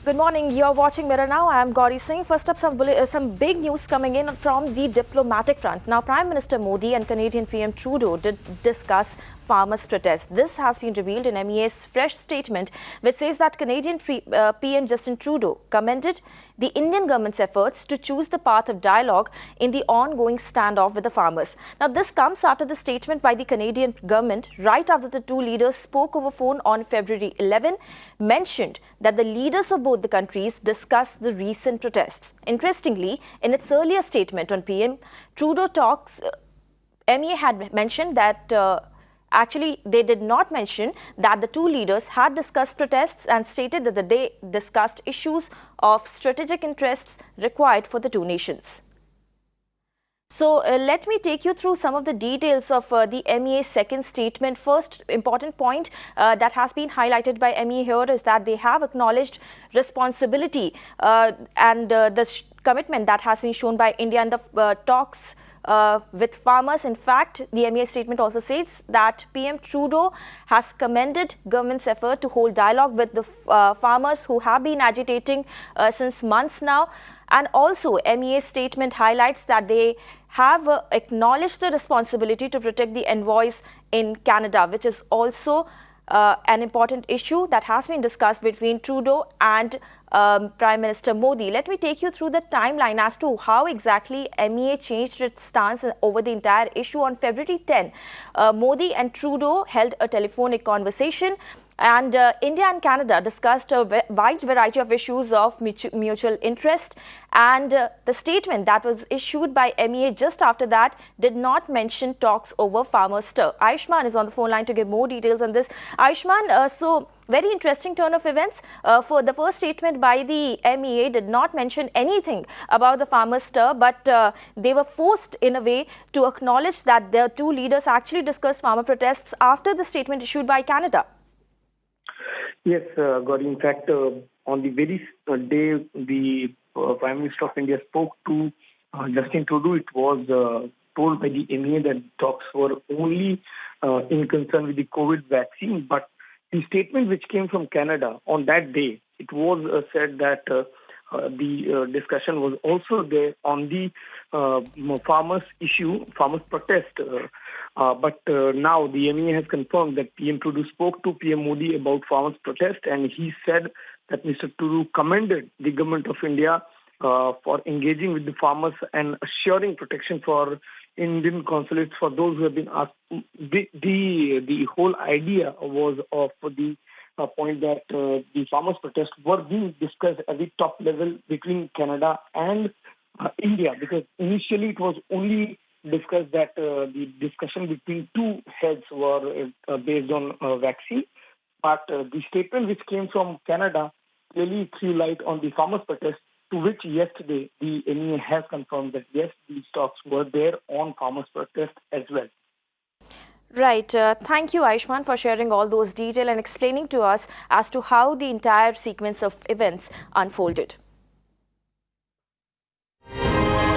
Good morning. You're watching Mirror Now. I am Gauri Singh. First up, some big news coming in from the diplomatic front. Now, Prime Minister Modi and Canadian PM Trudeau did discuss farmers' protests. This has been revealed in MEA's fresh statement, which says that Canadian PM Justin Trudeau commended the Indian government's efforts to choose the path of dialogue in the ongoing standoff with the farmers. Now, this comes after the statement by the Canadian government right after the two leaders spoke over phone on February 11, mentioned that the leaders of both the countries discussed the recent protests. Interestingly, in its earlier statement on PM Trudeau talks, MEA had mentioned that actually, they did not mention that the two leaders had discussed protests and stated that they discussed issues of strategic interests required for the two nations. So let me take you through some of the details of the MEA's second statement. First important point that has been highlighted by MEA here is that they have acknowledged responsibility and the commitment that has been shown by India in the talks with farmers. In fact, the MEA statement also says that PM Trudeau has commended government's effort to hold dialogue with the farmers who have been agitating since months now. And also, MEA's statement highlights that they have acknowledged the responsibility to protect the envoys in Canada, which is also an important issue that has been discussed between Trudeau and Prime Minister Modi. Let me take you through the timeline as to how exactly MEA changed its stance over the entire issue. On February 10, Modi and Trudeau held a telephonic conversation, and India and Canada discussed a wide variety of issues of mutual interest. And the statement that was issued by MEA just after that did not mention talks over farmers' stir. Ayushman is on the phone line to give more details on this. Ayushman, so very interesting turn of events. For the first statement by the MEA did not mention anything about the farmers' stir, but they were forced in a way to acknowledge that the two leaders actually discussed farmer protests after the statement issued by Canada. Yes, Gauri. In fact, on the very day the Prime Minister of India spoke to Justin Trudeau, it was told by the MEA that talks were only in concern with the COVID vaccine. But the statement which came from Canada on that day, it was said that the discussion was also there on the farmers' issue, farmers' protest. But now the MEA has confirmed that PM Trudeau spoke to PM Modi about farmers' protest, and he said that Mr. Trudeau commended the government of India for engaging with the farmers and assuring protection for Indian consulates for those who have been asked. The whole idea was of the point that the farmers' protests were being discussed at the top level between Canada and India, because initially it was only discussed that the discussion between two heads were based on vaccine. But the statement which came from Canada clearly threw light on the farmers' protest, to which yesterday the MEA has confirmed that yes, these talks were there on farmers' protest as well. Right. Thank you, Ayushman, for sharing all those details and explaining to us as to how the entire sequence of events unfolded.